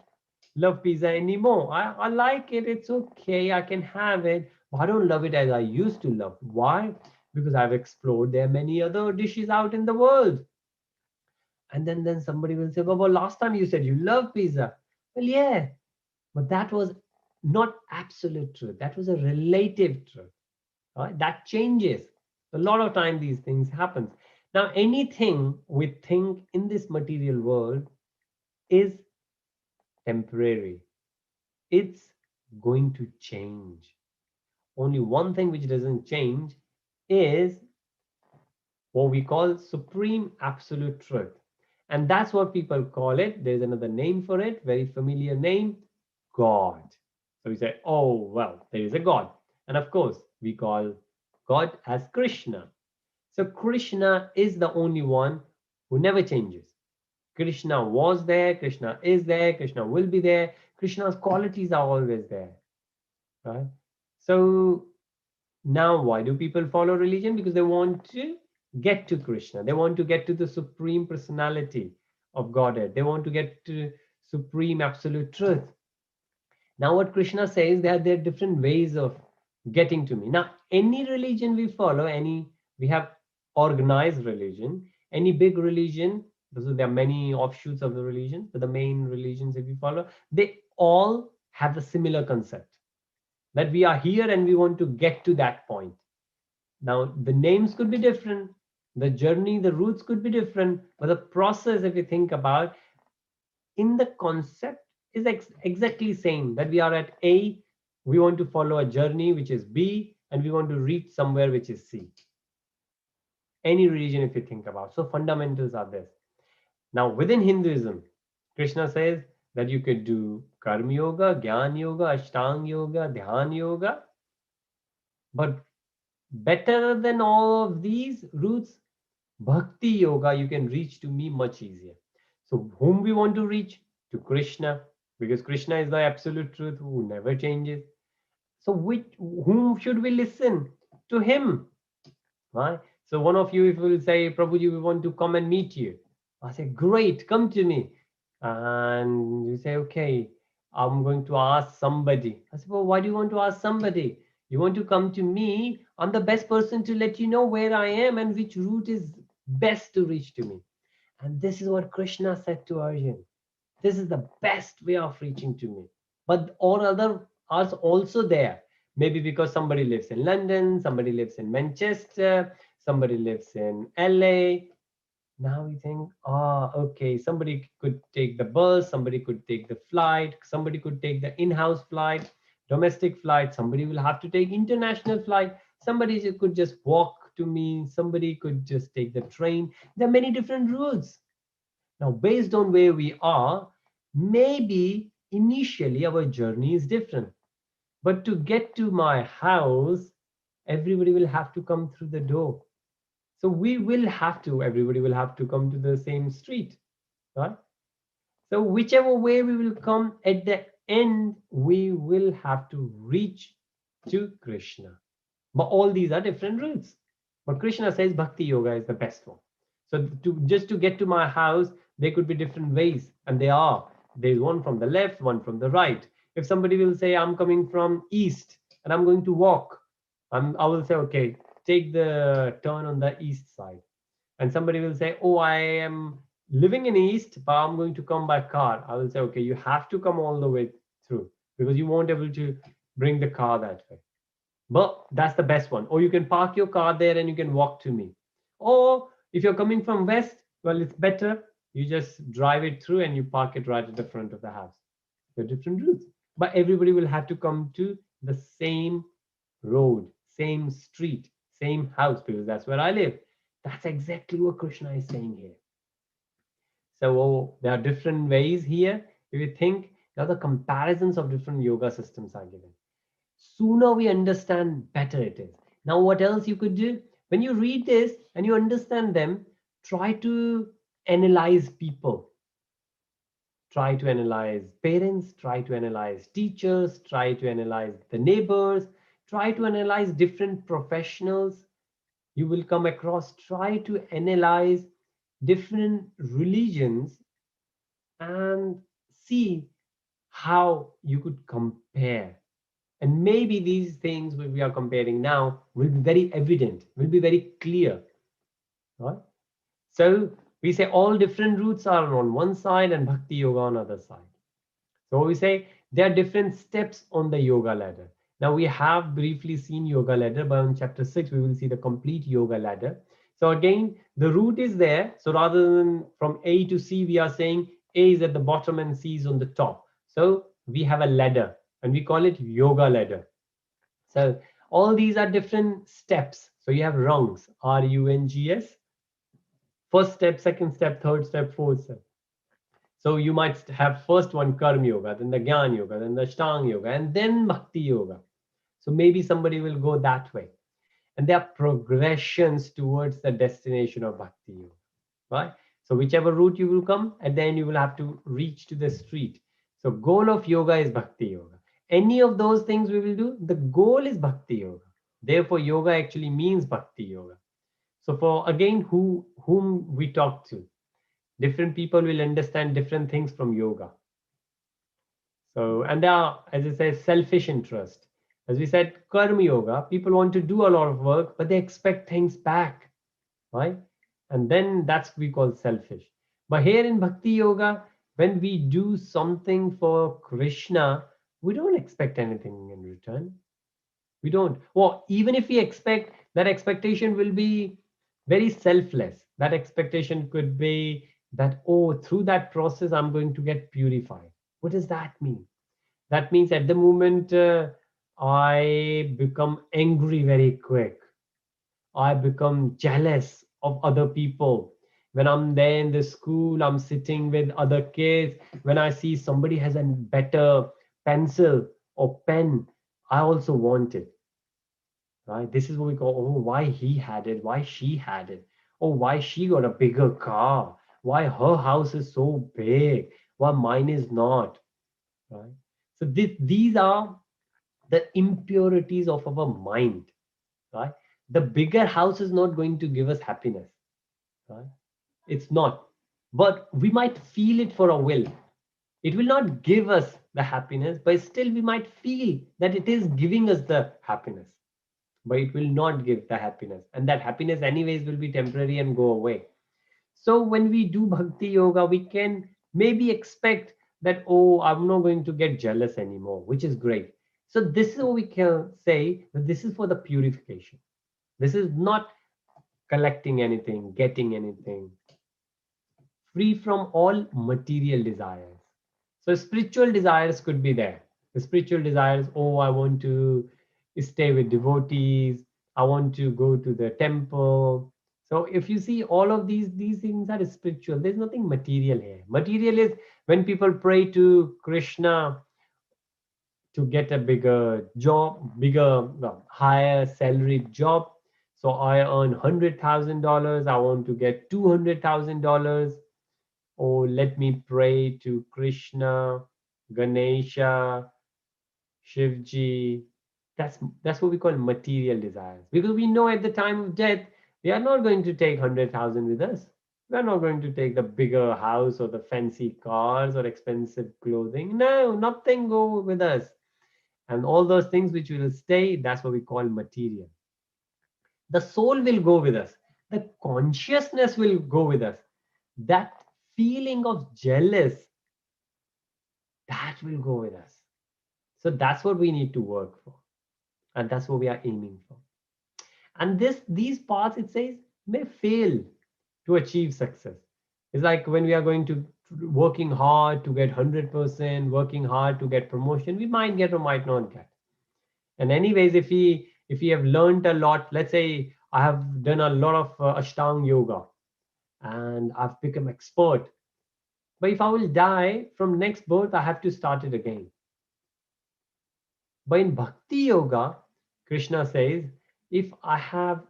Speaker 1: love pizza anymore. I like it. It's okay. I can have it. But I don't love it as I used to love. Why? Because I've explored there are many other dishes out in the world. And then somebody will say, well, last time you said you love pizza. Well, yeah, but that was not absolute truth. That was a relative truth. Right? That changes. A lot of time these things happen. Now, anything we think in this material world is temporary. It's going to change. Only one thing which doesn't change is what we call supreme absolute truth. And that's what people call it. There's another name for it, very familiar name, God. So we say, oh, well, there is a God. And of course, we call God as Krishna. So Krishna is the only one who never changes. Krishna was there, Krishna is there, Krishna will be there. Krishna's qualities are always there, right? So now why do people follow religion? Because they want to get to Krishna. They want to get to the supreme personality of Godhead. They want to get to supreme absolute truth. Now what Krishna says, there are different ways of getting to me. Now, any religion we follow, we have organized religion, any big religion, so there are many offshoots of the religion, but the main religions that we follow, they all have a similar concept that we are here and we want to get to that point. Now, the names could be different, the journey, the routes could be different, but the process, if you think about, in the concept is exactly same, that we are at A, we want to follow a journey which is B, and we want to reach somewhere which is C. Any religion, if you think about. So fundamentals are this. Now, within Hinduism, Krishna says that you could do Karma Yoga, Gyan Yoga, Ashtanga Yoga, Dhyan Yoga. But better than all of these routes, Bhakti Yoga, you can reach to me much easier. So whom we want to reach? To Krishna. because Krishna is the absolute truth who never changes. So whom should we listen? To him, right? So one of you, if will say, Prabhuji, we want to come and meet you. I say, great, come to me. And you say, okay, I'm going to ask somebody. I say, well, why do you want to ask somebody? You want to come to me. I'm the best person to let you know where I am and which route is best to reach to me. And this is what Krishna said to Arjun. This is the best way of reaching to me. But all other are also there. Maybe because somebody lives in London, somebody lives in Manchester, somebody lives in LA. Now we think, okay, somebody could take the bus, somebody could take the flight, somebody could take the in-house flight, domestic flight, somebody will have to take international flight, somebody could just walk to me, somebody could just take the train. There are many different routes. Now, based on where we are, maybe initially our journey is different. But to get to my house, everybody will have to come through the door. So everybody will have to come to the same street, right? So whichever way we will come, at the end, we will have to reach to Krishna. But all these are different routes. But Krishna says Bhakti Yoga is the best one. So just to get to my house, there could be different ways, and they are. There's one from the left, one from the right. If somebody will say, I'm coming from east and I'm going to walk, I will say, okay, take the turn on the east side. And somebody will say, oh, I am living in east, but I'm going to come by car. I will say, okay, you have to come all the way through because you won't be able to bring the car that way. But that's the best one. Or you can park your car there and you can walk to me. Or if you're coming from west, well, it's better. You just drive it through and you park it right at the front of the house. There are different routes. But everybody will have to come to the same road, same street, same house, because that's where I live. That's exactly what Krishna is saying here. So there are different ways here. If you think, now the comparisons of different yoga systems are given. Sooner we understand, better it is. Now, what else you could do? When you read this and you understand them, try to analyze people. Try to analyze parents, try to analyze teachers, try to analyze the neighbors, try to analyze different professionals you will come across. Try to analyze different religions and see how you could compare. And maybe these things we are comparing now will be very evident, will be very clear. Right? So we say all different routes are on one side and Bhakti Yoga on the other side. So we say there are different steps on the yoga ladder. Now we have briefly seen yoga ladder, but in chapter 6, we will see the complete yoga ladder. So again, the route is there. So rather than from A to C, we are saying A is at the bottom and C is on the top. So we have a ladder and we call it yoga ladder. So all these are different steps. So you have rungs, R-U-N-G-S. First step, second step, third step, fourth step. So you might have first one Karma Yoga, then the Gyan Yoga, then the Ashtanga Yoga, and then Bhakti Yoga. So maybe somebody will go that way. And there are progressions towards the destination of Bhakti Yoga, right? So whichever route you will come, at the end you will have to reach to the street. So goal of yoga is Bhakti Yoga. Any of those things we will do, the goal is Bhakti Yoga. Therefore, yoga actually means Bhakti Yoga. So for again, whom we talk to, different people will understand different things from yoga. So, and there are, as I say, selfish interest. As we said, Karma Yoga, people want to do a lot of work, but they expect things back, right? And then that's we call selfish. But here in Bhakti Yoga, when we do something for Krishna, we don't expect anything in return. We don't. Well, even if we expect, that expectation will be very selfless. That expectation could be that, oh, through that process, I'm going to get purified. What does that mean? That means at the moment, I become angry very quick. I become jealous of other people. When I'm there in the school, I'm sitting with other kids. When I see somebody has a better pencil or pen, I also want it. Right? This is what we call, oh, why he had it, why she had it. Oh, why she got a bigger car? Why her house is so big? Why mine is not? right? So these are the impurities of our mind, right? The bigger house is not going to give us happiness, right? It's not. But we might feel it for a will. It will not give us the happiness, but still we might feel that it is giving us the happiness, but it will not give the happiness. And that happiness, anyways, will be temporary and go away. So when we do bhakti yoga, we can maybe expect that, oh, I'm not going to get jealous anymore, which is great. So this is what we can say, that this is for the purification. This is not collecting anything, getting anything, free from all material desires. So spiritual desires could be there. The spiritual desires, oh, I want to stay with devotees, I want to go to the temple. So if you see all of these things are spiritual. There's nothing material here. Material is when people pray to Krishna to get a bigger job, bigger, well, higher salaried job. So I earn $100,000. I want to get $200,000. Or let me pray to Krishna, Ganesha, Shivji. That's what we call material desires. Because we know at the time of death, we are not going to take 100,000 with us. We are not going to take the bigger house or the fancy cars or expensive clothing. No, nothing go with us. And all those things which will stay, that's what we call material. The soul will go with us. The consciousness will go with us. That feeling of jealous, that will go with us. So that's what we need to work for. And that's what we are aiming for. And these paths, it says, may fail to achieve success. It's like when we are going to working hard to get 100%, working hard to get promotion, we might get or might not get. And anyways, if we have learned a lot, let's say I have done a lot of Ashtanga yoga and I've become expert. But if I will die from next birth, I have to start it again. But in Bhakti Yoga, Krishna says, if I have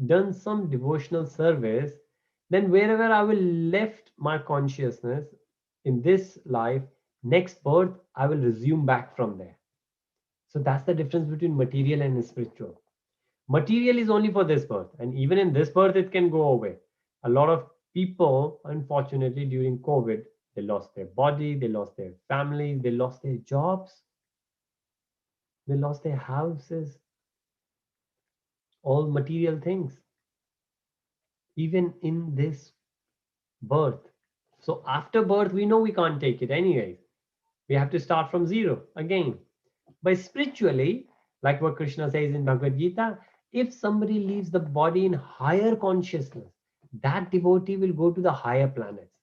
Speaker 1: done some devotional service, then wherever I will left my consciousness in this life, next birth, I will resume back from there. So that's the difference between material and spiritual. Material is only for this birth, and even in this birth, it can go away. A lot of people, unfortunately, during COVID, they lost their body, they lost their families, they lost their jobs, they lost their houses, all material things, even in this birth. So after birth, we know we can't take it anyways. We have to start from zero again. But spiritually, like what Krishna says in Bhagavad Gita, if somebody leaves the body in higher consciousness, that devotee will go to the higher planets.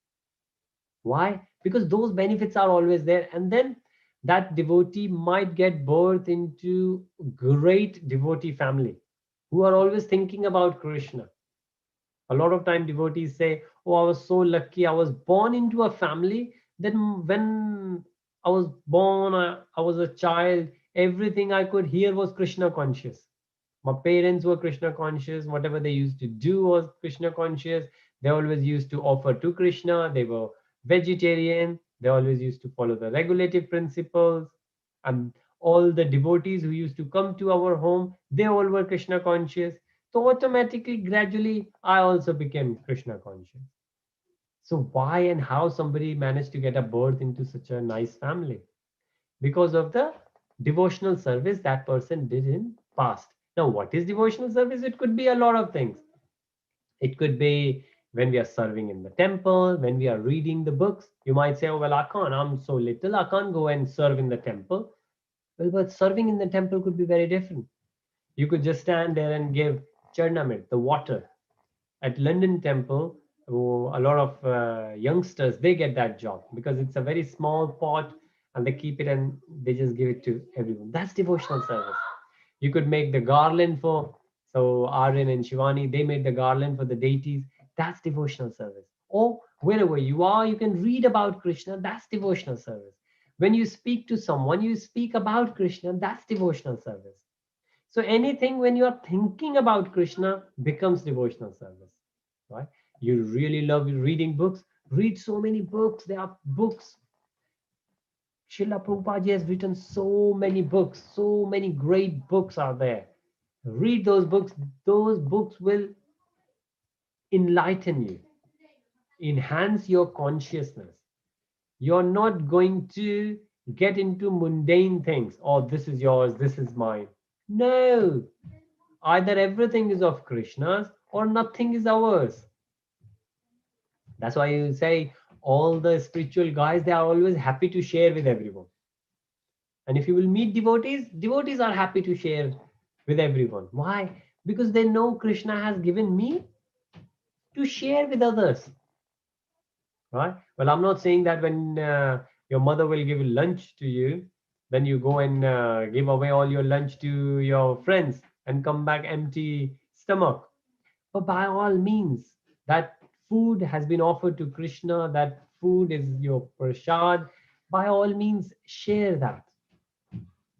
Speaker 1: Why? Because those benefits are always there. And then that devotee might get birth into great devotee family who are always thinking about Krishna. A lot of time devotees say, oh, I was so lucky. I was born into a family. Then when I was born, I was a child. Everything I could hear was Krishna conscious. My parents were Krishna conscious. Whatever they used to do was Krishna conscious. They always used to offer to Krishna. They were vegetarian. They always used to follow the regulative principles. And all the devotees who used to come to our home, they all were Krishna conscious. So automatically, gradually, I also became Krishna conscious. So why and how somebody managed to get a birth into such a nice family? Because of the devotional service that person did in past. Now, what is devotional service? It could be a lot of things. It could be when we are serving in the temple, when we are reading the books. You might say, oh, well, I can't. I'm so little. I can't go and serve in the temple. Well, but serving in the temple could be very different. You could just stand there and give Charnamrit, the water. At London Temple, a lot of youngsters, they get that job because it's a very small pot and they keep it and they just give it to everyone. That's devotional service. You could make the garland for, so Aryan and Shivani, they made the garland for the deities. That's devotional service. Or wherever you are, you can read about Krishna. That's devotional service. When you speak to someone, you speak about Krishna. That's devotional service. So anything when you are thinking about Krishna becomes devotional service, right? You really love reading books. Read so many books. There are books Srila Prabhupada has written so many books, so many great books are there. Read those books. Those books will enlighten you, enhance your consciousness. You're not going to get into mundane things. Oh, this is yours, this is mine. No, either everything is of Krishna's or nothing is ours. That's why you say all the spiritual guys, they are always happy to share with everyone. And if you will meet devotees, devotees are happy to share with everyone. Why? Because they know Krishna has given me to share with others. Right? Well, I'm not saying that when your mother will give lunch to you, then you go and give away all your lunch to your friends and come back empty stomach. But by all means, that food has been offered to Krishna, that food is your prasad. By all means, share that.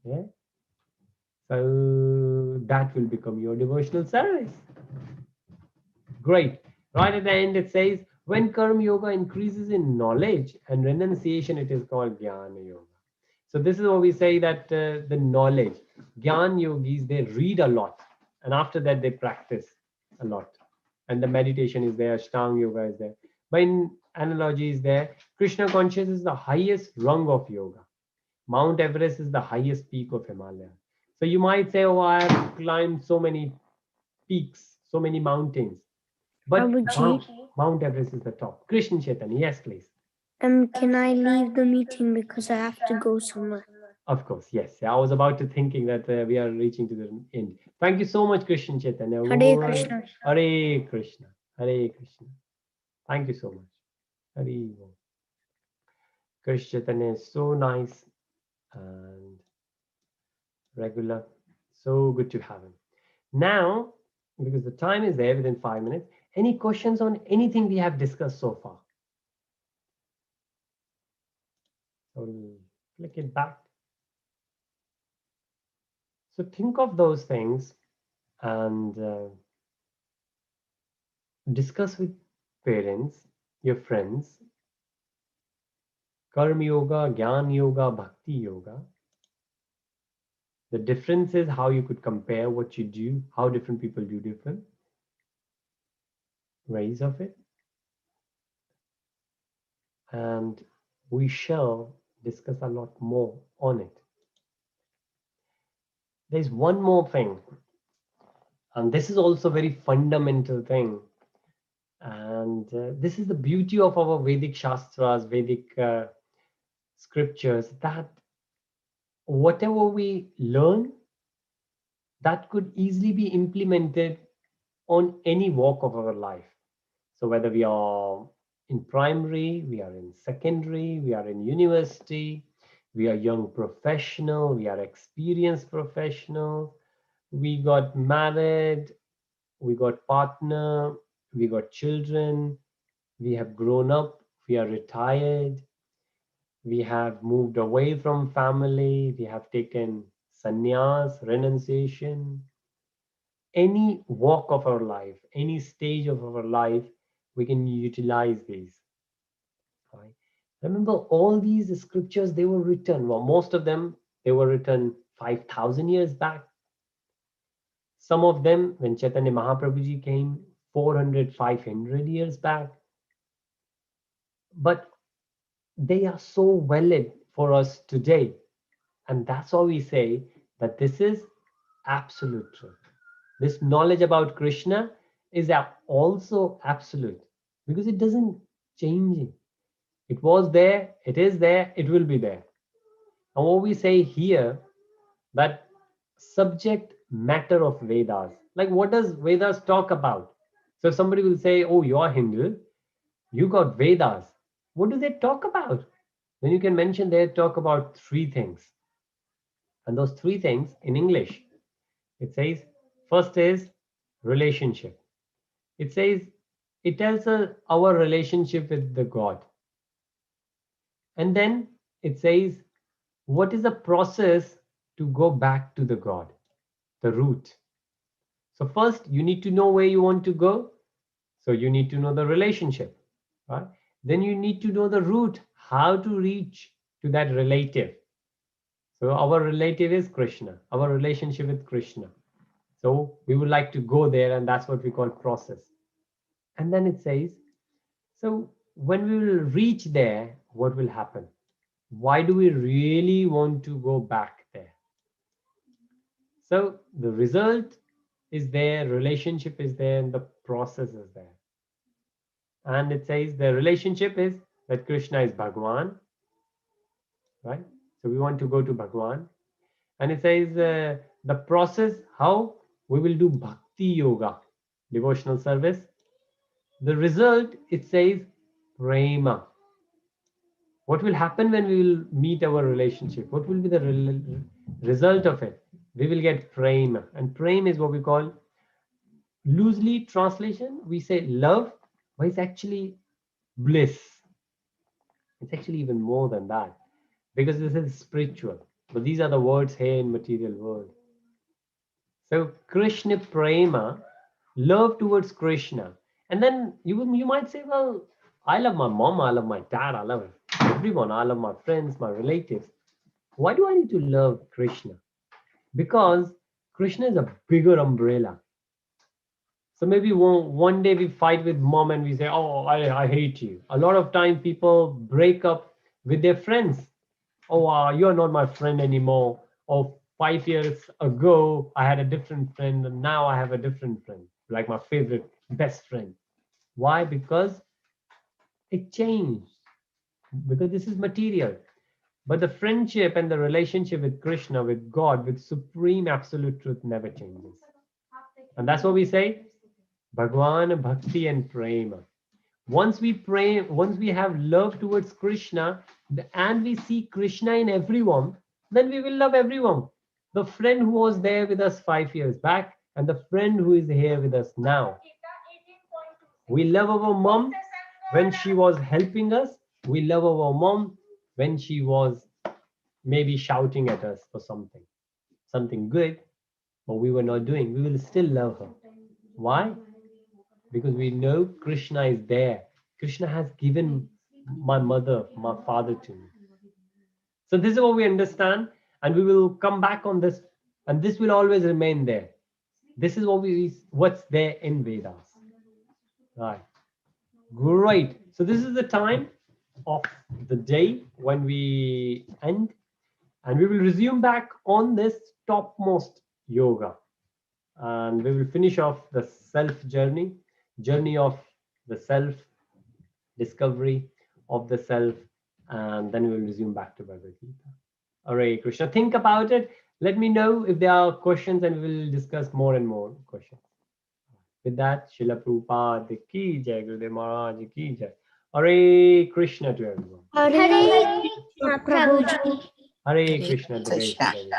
Speaker 1: Yeah? So that will become your devotional service. Great. Right at the end, it says, when Karma Yoga increases in knowledge and renunciation, it is called Jnana Yoga. So this is what we say that the knowledge, Jnana Yogis, they read a lot. And after that, they practice a lot. And the meditation is there, Ashtanga Yoga is there. But in analogy is there, Krishna consciousness is the highest rung of yoga. Mount Everest is the highest peak of Himalaya. So you might say, oh, I have climbed so many peaks, so many mountains. But
Speaker 4: Prabhuji,
Speaker 1: Mount Everest is the top. Krishna Chaitanya, yes, please.
Speaker 4: can I leave the meeting because I have to go somewhere?
Speaker 1: Of course, yes. I was about to thinking that we are reaching to the end. Thank you so much, Krishna Chaitanya.
Speaker 4: Hare Krishna.
Speaker 1: Hare Krishna. Hare Krishna. Thank you so much. Hare Om. Krishna Chaitanya is so nice and regular. So good to have him. Now, because the time is there within 5 minutes, any questions on anything we have discussed so far? So we'll click it back. So think of those things and discuss with parents, your friends. Karma Yoga, Jnana Yoga, Bhakti Yoga. The difference is how you could compare what you do, how different people do different ways of it. And we shall discuss a lot more on it. There's one more thing, and this is also a very fundamental thing. And this is the beauty of our Vedic Shastras, Vedic scriptures, that whatever we learn, that could easily be implemented on any walk of our life. So whether we are in primary, we are in secondary, we are in university, we are young professional, we are experienced professional, we got married, we got partner, we got children, we have grown up, we are retired, we have moved away from family, we have taken sannyas, renunciation. Any walk of our life, any stage of our life, we can utilize these. Right? Remember, all these scriptures, they were written, well, most of them, they were written 5,000 years back. Some of them, when Chaitanya Mahaprabhuji came, 400, 500 years back. But they are so valid for us today. And that's why we say that this is absolute truth. This knowledge about Krishna is also absolute because it doesn't change. It was there, it is there, it will be there. And what we say here, that subject matter of Vedas, like what does Vedas talk about? So somebody will say, oh, you're Hindu, you got Vedas. What do they talk about? Then you can mention they talk about three things. And those three things in English, it says, first is relationship. It says, it tells us our relationship with the God. And then it says, what is the process to go back to the God, the route? So first, you need to know where you want to go. So you need to know the relationship, right? Then you need to know the route, how to reach to that relative. So our relative is Krishna, our relationship with Krishna. So we would like to go there, and that's what we call process. And then it says, so when we will reach there, what will happen? Why do we really want to go back there? So the result is there, relationship is there, and the process is there. And it says the relationship is that Krishna is Bhagwan, right? So we want to go to Bhagwan. And it says the process, how we will do bhakti yoga, devotional service. The result, it says prema. What will happen when we will meet our relationship? What will be the result of it? We will get prema. And prema is what we call, loosely translation, we say love, but it's actually bliss. It's actually even more than that, because this is spiritual. But these are the words here in material world. So Krishna prema, love towards Krishna. And then you might say, well, I love my mom, I love my dad, I love everyone, I love my friends, my relatives. Why do I need to love Krishna? Because Krishna is a bigger umbrella. So maybe one day we fight with mom and we say, oh, I hate you. A lot of time people break up with their friends. Oh, you're not my friend anymore. Or 5 years ago, I had a different friend, and now I have a different friend, like my favorite, best friend. Why? Because it changed. Because this is material. But the friendship and the relationship with Krishna, with God, with supreme absolute truth never changes. And that's what we say, Bhagwan, Bhakti and Prema. Once we pray, once we have love towards Krishna, and we see Krishna in everyone, then we will love everyone. The friend who was there with us 5 years back, and the friend who is here with us now. We love our mom when she was helping us. We love our mom when she was maybe shouting at us for something good, but we were not doing. We will still love her. Why? Because we know Krishna is there. Krishna has given my mother, my father to me. So this is what we understand, and we will come back on this, and this will always remain there. This is what's there in Vedas. Right. Great. So this is the time of the day when we end, and we will resume back on this topmost yoga, and we will finish off the self journey of the self, discovery of the self, and then we will resume back to Bhagavad Gita. Hare Krishna. Think about it. Let me know if there are questions, and we will discuss more and more questions. With that, Srila Prabhupada ki jai, Gurudev Maharaj ki jai. Hare Krishna to everyone.
Speaker 4: Hare Krishna, Prabhuji.
Speaker 1: Hare Krishna.
Speaker 2: Krishna.